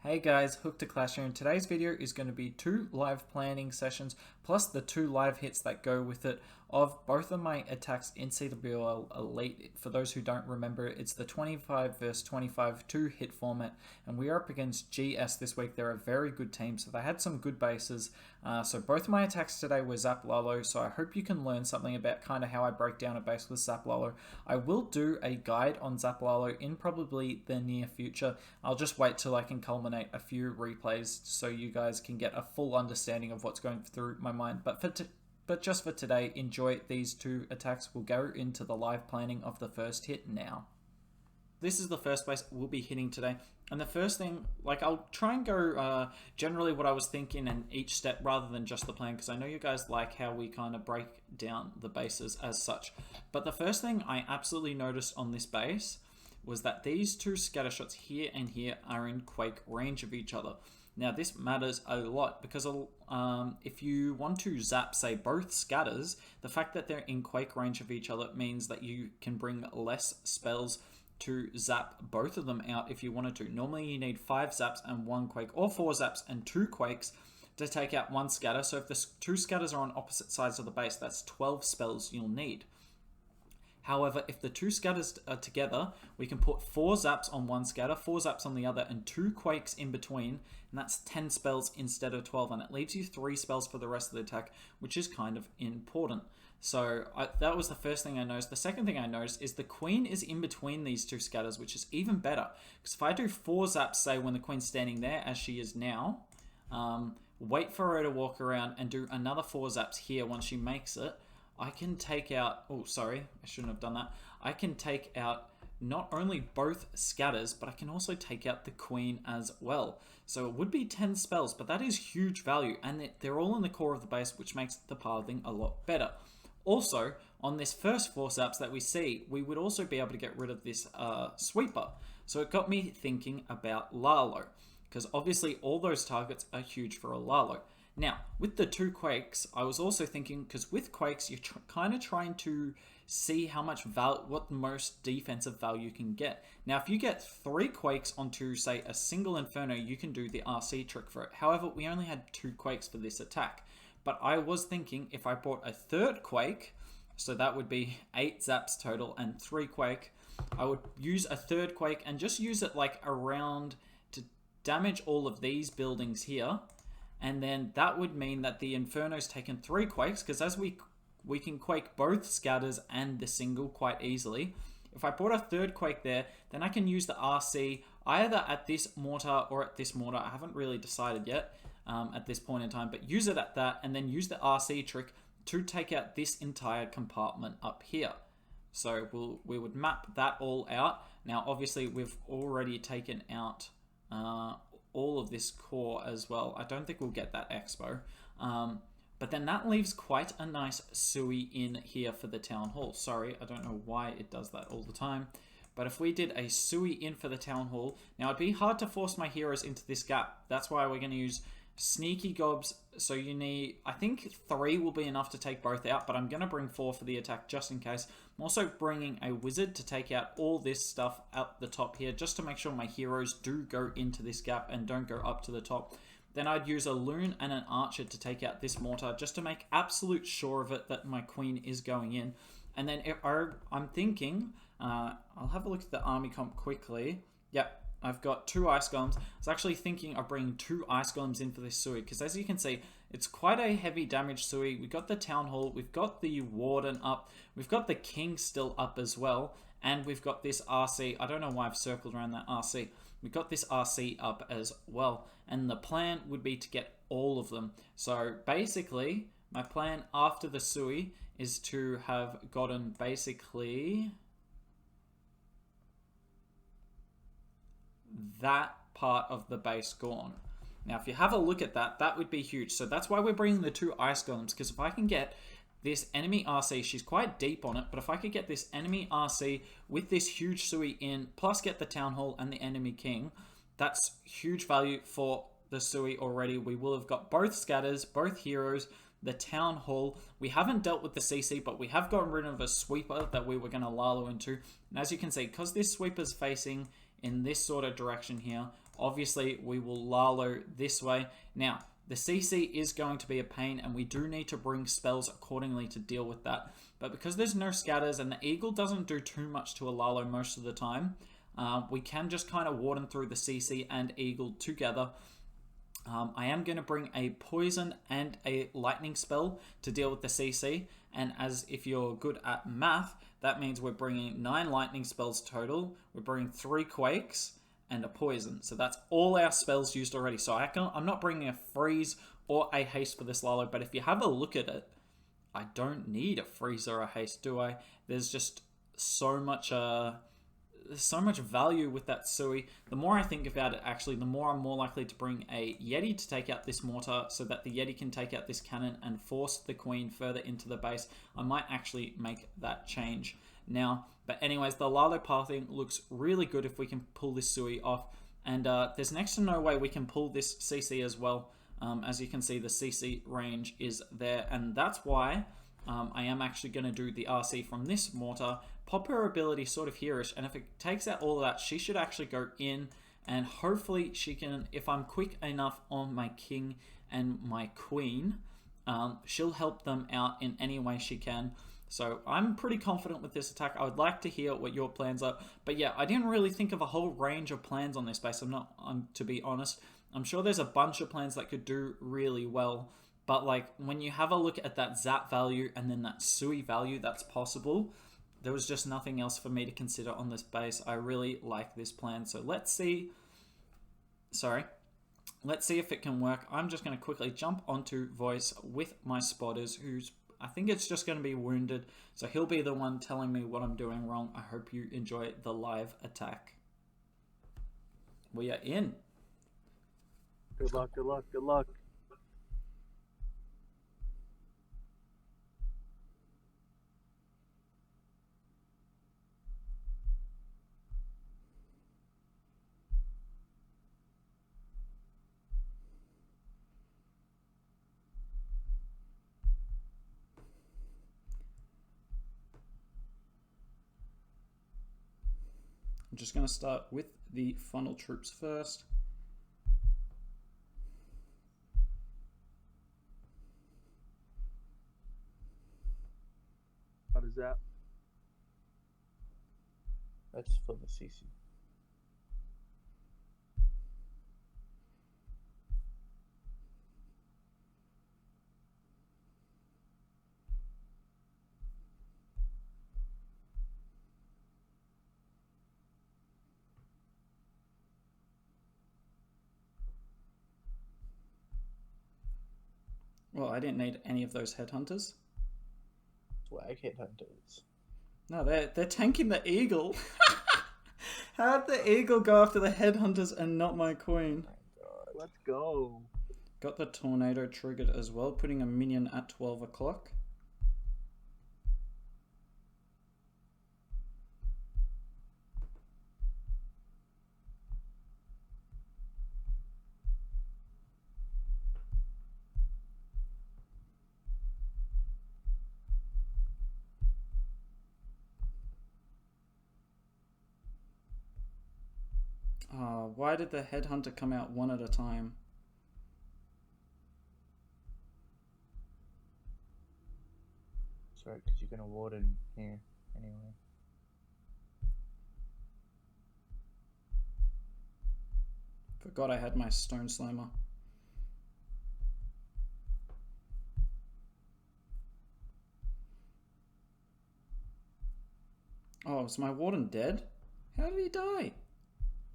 Hey guys, Hook to Clash here, and today's video is going to be 2 live planning sessions plus the 2 live hits that go with it of both of my attacks in CWL Elite. For those who don't remember, it's the 25 vs 25 2-hit format, and we are up against GS this week. They're a very good team, so they had some good bases. So both of my attacks today were Zap Lalo, so I hope you can learn something about kind of how I break down a base with Zap Lalo. I will do a guide on Zap Lalo in probably the near future. I'll just wait till I can culminate a few replays so you guys can get a full understanding of what's going through my mind. But just for today, enjoy these 2 attacks. We'll go into the live planning of the first hit now. This is the first base we'll be hitting today. And the first thing, I'll try and go generally what I was thinking in each step rather than just the plan, because I know you guys like how we kind of break down the bases as such. But the first thing I absolutely noticed on this base was that these 2 scatter shots here and here are in quake range of each other. Now this matters a lot because if you want to zap, say, both scatters, the fact that they're in quake range of each other means that you can bring less spells to zap both of them out if you wanted to. Normally you need 5 zaps and 1 quake, or 4 zaps and 2 quakes to take out 1 scatter. So if the 2 scatters are on opposite sides of the base, that's 12 spells you'll need. However, if the 2 scatters are together, we can put 4 zaps on 1 scatter, 4 zaps on the other, and 2 quakes in between, and that's 10 spells instead of 12, and it leaves you 3 spells for the rest of the attack, which is kind of important. So that was the first thing I noticed. The second thing I noticed is the queen is in between these 2 scatters, which is even better, because if I do 4 zaps, say, when the queen's standing there, as she is now, wait for her to walk around and do another 4 zaps here once she makes it, I can take out, oh sorry, I shouldn't have done that. I can take out not only both scatters, but I can also take out the queen as well. So it would be 10 spells, but that is huge value, and they're all in the core of the base, which makes the pathing a lot better. Also, on this first 4 zaps that we see, we would also be able to get rid of this sweeper. So it got me thinking about Lalo, because obviously all those targets are huge for a Lalo. Now, with the 2 quakes, I was also thinking, because with quakes, you're kind of trying to see how much what the most defensive value you can get. Now, if you get 3 quakes onto, say, a single Inferno, you can do the RC trick for it. However, we only had 2 quakes for this attack. But I was thinking if I brought a 3rd quake, so that would be 8 zaps total and 3 quake, I would use a 3rd quake and just use it like around to damage all of these buildings here. And then that would mean that the Inferno's taken 3 quakes, because as we can quake both scatters and the single quite easily. If I put a 3rd quake there, then I can use the RC either at this mortar or at this mortar. I haven't really decided yet at this point in time, but use it at that, and then use the RC trick to take out this entire compartment up here. So we would map that all out. Now, obviously, we've already taken out all of this core as well. I don't think we'll get that expo. But then that leaves quite a nice Sui in here for the Town Hall. Sorry, I don't know why it does that all the time. But if we did a Sui in for the Town Hall, now it'd be hard to force my heroes into this gap. That's why we're going to use Sneaky Gobs. So you need, I think 3 will be enough to take both out, but I'm going to bring 4 for the attack just in case. I'm also bringing a Wizard to take out all this stuff at the top here, just to make sure my heroes do go into this gap and don't go up to the top. Then I'd use a Loon and an Archer to take out this mortar, just to make absolute sure of it that my queen is going in. And then I'm thinking, I'll have a look at the army comp quickly. Yep. I've got 2 Ice Golems. I was actually thinking of bringing 2 Ice Golems in for this Sui, because as you can see, it's quite a heavy damage Sui. We've got the Town Hall, we've got the Warden up, we've got the King still up as well, and we've got this RC. I don't know why I've circled around that RC. We've got this RC up as well, and the plan would be to get all of them. So basically, my plan after the Sui is to have gotten basically that part of the base gone. Now, if you have a look at that, that would be huge. So that's why we're bringing the 2 Ice Golems, because if I can get this enemy RC, she's quite deep on it, but if I could get this enemy RC with this huge Sui in, plus get the Town Hall and the enemy King, that's huge value for the Sui already. We will have got both scatters, both heroes, the Town Hall. We haven't dealt with the CC, but we have gotten rid of a sweeper that we were going to Lalo into. And as you can see, because this sweeper's facing in this sort of direction here, Obviously, we will Lalo this way. Now, the CC is going to be a pain, and we do need to bring spells accordingly to deal with that. But because there's no scatters, and the Eagle doesn't do too much to a Lalo most of the time, we can just kind of warden through the CC and Eagle together. I am going to bring a poison and a lightning spell to deal with the CC. And as if you're good at math, that means we're bringing 9 lightning spells total. We're bringing 3 quakes and a poison. So that's all our spells used already. So I'm not bringing a freeze or a haste for this Lalo. But if you have a look at it, I don't need a freeze or a haste, do I? There's just so much value with that Sui. The more I think about it, actually, the more I'm more likely to bring a Yeti to take out this mortar so that the Yeti can take out this cannon and force the Queen further into the base. I might actually make that change now. But anyways, the Lalo pathing looks really good if we can pull this Sui off. And there's next to no way we can pull this CC as well. As you can see, the CC range is there. And that's why I am actually going to do the RC from this mortar. Pop her ability sort of hereish, and if it takes out all of that, she should actually go in, and hopefully she can, if I'm quick enough on my king and my queen, she'll help them out in any way she can. So I'm pretty confident with this attack. I would like to hear what your plans are, but yeah, I didn't really think of a whole range of plans on this base. To be honest, I'm sure there's a bunch of plans that could do really well, but like when you have a look at that Zap value and then that Sui value that's possible, there was just nothing else for me to consider on this base. I really like this plan. So let's see. Let's see if it can work. I'm just going to quickly jump onto voice with my spotters, I think it's just going to be wounded. So he'll be the one telling me what I'm doing wrong. I hope you enjoy the live attack. We are in. Good luck, good luck, good luck. I'm just going to start with the funnel troops first. How does that? That's for the CC. Well, I didn't need any of those headhunters. Swag headhunters. No, they're tanking the eagle. How'd the eagle go after the headhunters and not my queen? Oh my god. Let's go. Got the tornado triggered as well, putting a minion at 12 o'clock. Why did the headhunter come out one at a time? Sorry, because you're gonna warden here anyway. Forgot I had my stone slammer. Oh, is my warden dead? How did he die?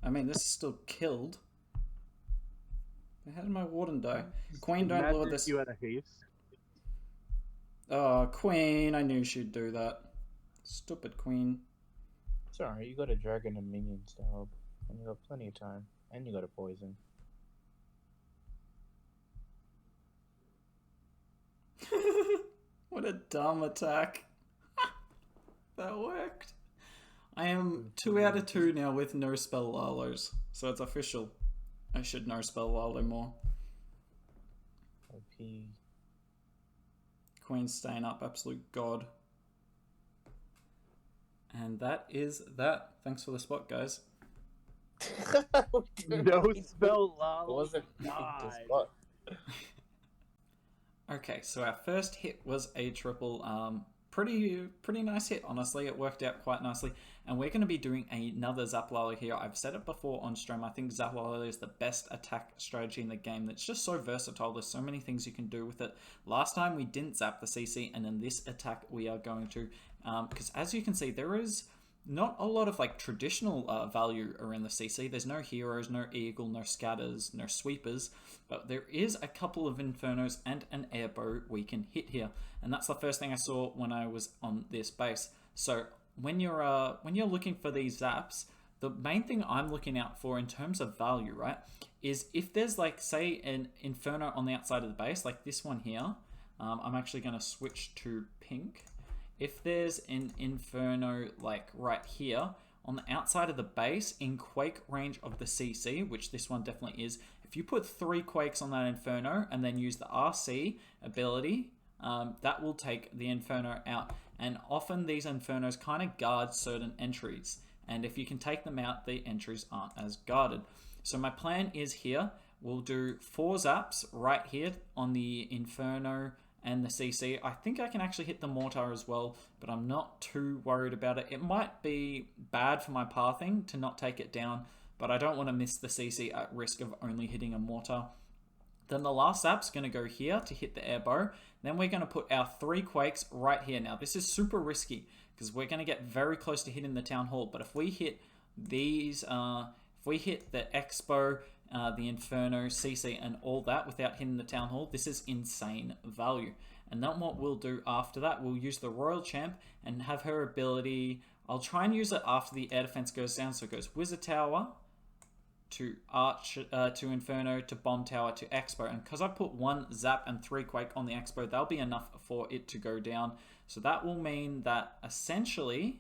I mean, this is still killed. How did my warden die? Queen, don't lure this. You had a haste. Oh, Queen, I knew she'd do that. Stupid Queen. It's alright, you got a dragon and minions to help. And you got plenty of time. And you got a poison. What a dumb attack. That worked. I am 2 out of 2 now with no spell Lalos. So it's official. I should no spell Lalo more. OP. Queen staying up, absolute god. And that is that. Thanks for the spot, guys. No spell, It Lalo. wasn't God. spot. Okay, so our first hit was a triple. Pretty nice hit, honestly. It worked out quite nicely. And we're going to be doing another Zap Lalo here. I've said it before on stream. I think Zap Lalo is the best attack strategy in the game. That's just so versatile. There's so many things you can do with it. Last time we didn't zap the CC, and in this attack we are going to. Because as you can see, there is not a lot of like traditional value around the CC. There's no heroes, no eagle, no scatters, no sweepers, but there is a couple of infernos and an airbow we can hit here, and that's the first thing I saw when I was on this base. So when you're looking for these zaps, the main thing I'm looking out for in terms of value, right, is if there's like say an inferno on the outside of the base, like this one here. I'm actually going to switch to pink. If there's an inferno like right here on the outside of the base in quake range of the CC, which this one definitely is, if you put 3 quakes on that inferno and then use the RC ability, that will take the inferno out. And often these infernos kind of guard certain entries, and if you can take them out, the entries aren't as guarded. So my plan is here, we'll do 4 zaps right here on the inferno and the CC. I think I can actually hit the mortar as well, but I'm not too worried about it. It might be bad for my pathing to not take it down, but I don't want to miss the CC at risk of only hitting a mortar. Then the last zap's going to go here to hit the airbow. Then we're going to put our 3 quakes right here. Now this is super risky because we're going to get very close to hitting the town hall, but if we hit these, if we hit the expo, the Inferno, CC, and all that without hitting the Town Hall, this is insane value. And then what we'll do after that, we'll use the Royal Champ and have her ability. I'll try and use it after the air defense goes down. So it goes Wizard Tower to Arch, to Inferno, to Bomb Tower, to Expo. And because I put 1 Zap and 3 Quake on the Expo, that'll be enough for it to go down. So that will mean that essentially,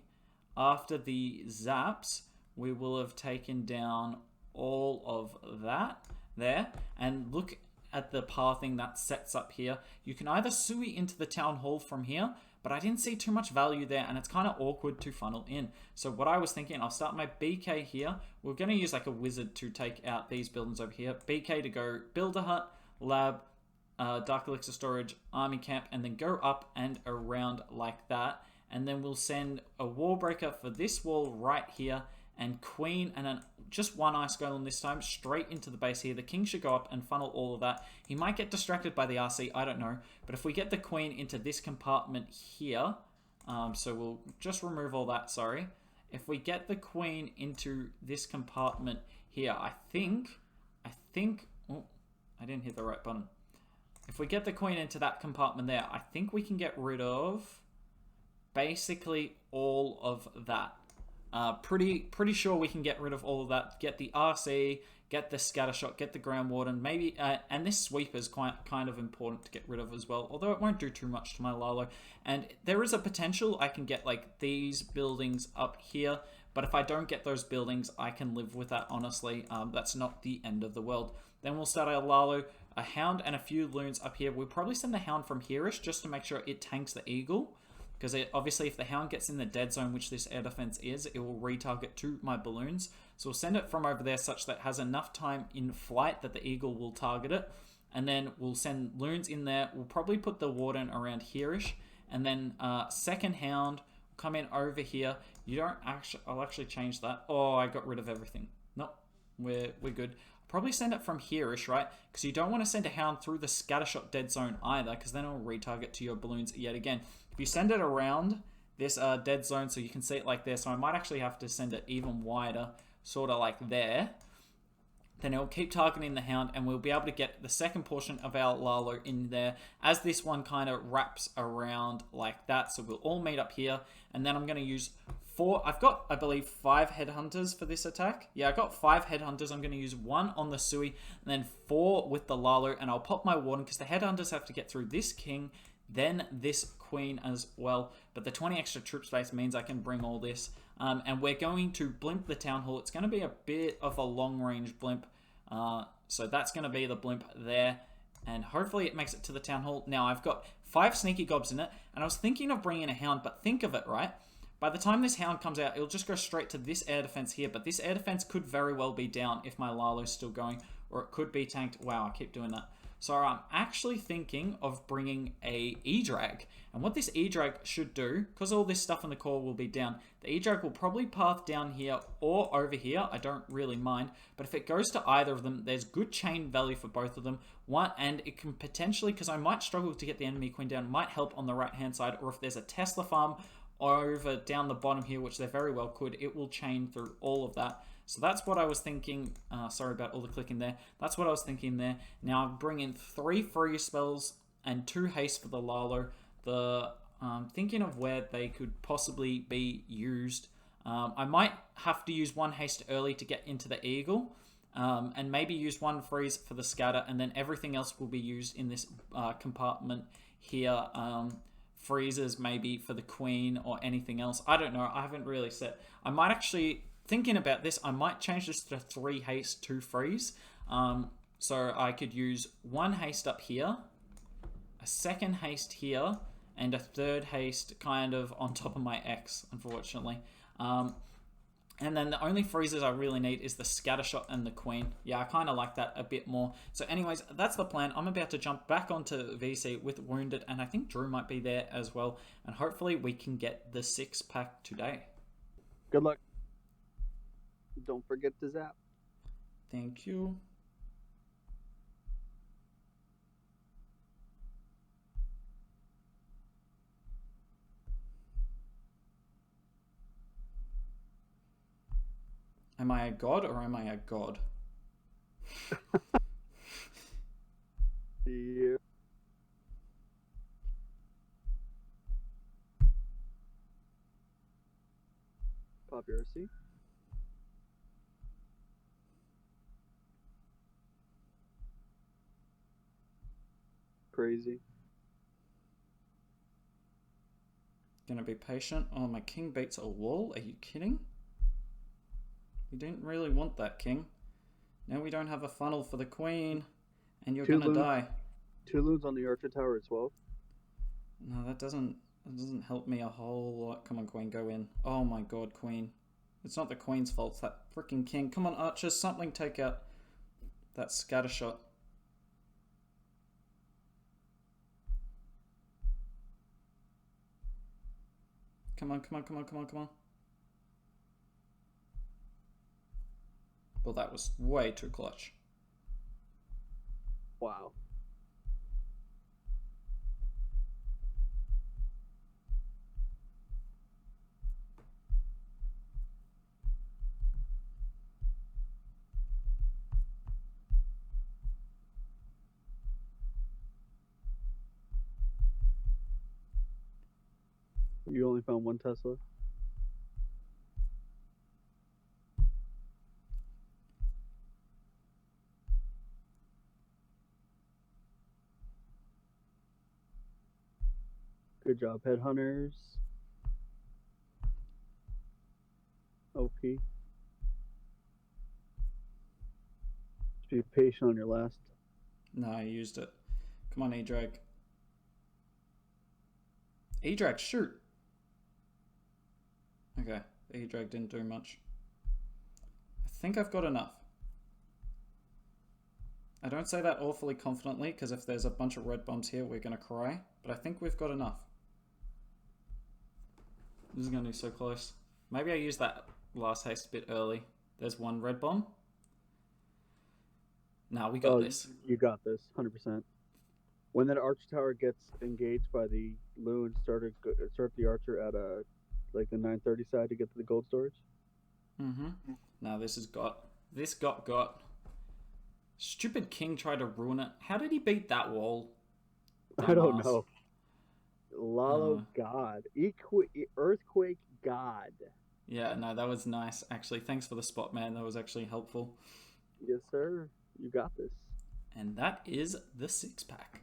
after the Zaps, we will have taken down all of that there. And look at the pathing that sets up here. You can either Sui into the Town Hall from here, but I didn't see too much value there, and it's kind of awkward to funnel in. So what I was thinking, I'll start my BK here. We're going to use like a wizard to take out these buildings over here. BK to go Builder Hut, Lab, Dark Elixir Storage, Army Camp, and then go up and around like that. And then we'll send a Wall Breaker for this wall right here, and Queen, and then just 1 Ice Golem this time, straight into the base here. The King should go up and funnel all of that. He might get distracted by the RC, I don't know. But if we get the Queen into this compartment here, so we'll just remove all that, sorry. If we get the Queen into this compartment here, I think, oh, I didn't hit the right button. If we get the Queen into that compartment there, I think we can get rid of basically all of that. Pretty sure we can get rid of all of that. Get the RC, get the Scattershot, get the Ground Warden, maybe, and this Sweeper is kind of important to get rid of as well, although it won't do too much to my Lalo. And there is a potential I can get like these buildings up here, but if I don't get those buildings, I can live with that, honestly. That's not the end of the world. Then we'll start our Lalo, a Hound and a few Loons up here. We'll probably send the Hound from here-ish just to make sure it tanks the Eagle. Because obviously if the Hound gets in the dead zone, which this air defense is, it will retarget to my balloons. So we'll send it from over there such that it has enough time in flight that the Eagle will target it. And then we'll send Loons in there. We'll probably put the Warden around here-ish. And then second Hound will come in over here. You don't actually, I'll actually change that. Oh, I got rid of everything. Nope, we're good. Probably send it from here-ish, right? Because you don't want to send a Hound through the Scattershot dead zone either, because then it'll retarget to your balloons yet again. If you send it around this dead zone so you can see it like this, so I might actually have to send it even wider, sort of like there, then it'll keep targeting the Hound, and we'll be able to get the second portion of our Lalo in there as this one kind of wraps around like that. So we'll all meet up here, and then I'm going to use 4, I've got, I believe, 5 Headhunters for this attack. Yeah, I got 5 Headhunters. I'm going to use 1 on the Sui, and then 4 with the Lalo, and I'll pop my Warden, because the Headhunters have to get through this King, then this Queen as well. But the 20 extra troop space means I can bring all this. And we're going to blimp the Town Hall. It's going to be a bit of a long-range blimp. So that's going to be the blimp there. And hopefully it makes it to the Town Hall. Now, I've got 5 Sneaky Gobs in it, and I was thinking of bringing a Hound, but think of it, right? By the time this Hound comes out, it'll just go straight to this air defense here, but this air defense could very well be down if my Lalo's still going, or it could be tanked. Wow, I keep doing that. So I'm actually thinking of bringing a E-Drag. And what this E-Drag should do, because all this stuff in the core will be down, the E-Drag will probably path down here or over here. I don't really mind. But if it goes to either of them, there's good chain value for both of them. And it can potentially, because I might struggle to get the enemy queen down, might help on the right-hand side. Or if there's a Tesla farm over down the bottom here, which there very well could, it will chain through all of that. So that's what I was thinking. Sorry about all the clicking there. That's what I was thinking there. Now I'm bringing 3 freeze spells and 2 haste for the Lalo. Thinking of where they could possibly be used. I might have to use 1 haste early to get into the eagle. And maybe use 1 freeze for the scatter. And then everything else will be used in this compartment here. Freezes maybe for the queen or anything else. I don't know. I haven't really set. I might actually... Thinking about this, I might change this to 3 haste, 2 freeze. So I could use 1 haste up here, a 2nd haste here, and a 3rd haste kind of on top of my X, unfortunately. And then the only freezes I really need is the scattershot and the queen. Yeah, I kind of like that a bit more. So anyways, that's the plan. I'm about to jump back onto VC with Wounded, and I think Drew might be there as well. And hopefully we can get the 6-pack today. Good luck. Don't forget to zap. Thank you. Am I a god or am I a god? Yeah. Pop your RC. Crazy. Gonna be patient. Oh, my king beats a wall? Are you kidding? We didn't really want that, king. Now we don't have a funnel for the queen, and you're gonna die. 2 loons on the Archer Tower at 12. No, that doesn't help me a whole lot. Come on, queen, go in. Oh my god, queen. It's not the queen's fault, it's that freaking king. Come on, archers, something take out that scatter shot. Come on, come on, come on, come on, come on. Well, that was way too clutch. Wow. You only found 1 Tesla? Good job, headhunters. OP. Just be patient on your last. No, I used it. Come on, E-Drag. E-Drag, shoot! Okay, the E-Drag didn't do much. I think I've got enough. I don't say that awfully confidently, because if there's a bunch of red bombs here, we're going to cry. But I think we've got enough. This is going to be so close. Maybe I used that last haste a bit early. There's 1 red bomb. Nah, we got this. You got this, 100%. When that Archer Tower gets engaged by the loon, start the Archer at like the 930 side to get to the gold storage. Mm-hmm. Now this has got... This got... Stupid king tried to ruin it. How did he beat that wall? Dumbass. I don't know. Lalo God. Earthquake God. Yeah, no, that was nice. Actually, thanks for the spot, man. That was actually helpful. Yes, sir. You got this. And that is the 6-pack.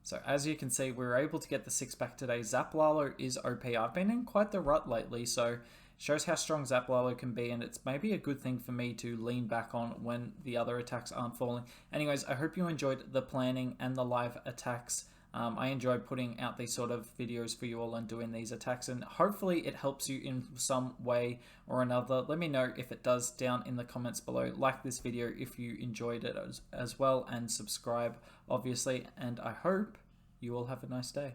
So as you can see, we were able to get the 6-pack today. Zap Lalo is OP. I've been in quite the rut lately, so shows how strong Zap Lalo can be, and it's maybe a good thing for me to lean back on when the other attacks aren't falling. Anyways, I hope you enjoyed the planning and the live attacks. I enjoy putting out these sort of videos for you all and doing these attacks, and hopefully it helps you in some way or another. Let me know if it does down in the comments below. Like this video if you enjoyed it as well, and subscribe obviously, and I hope you all have a nice day.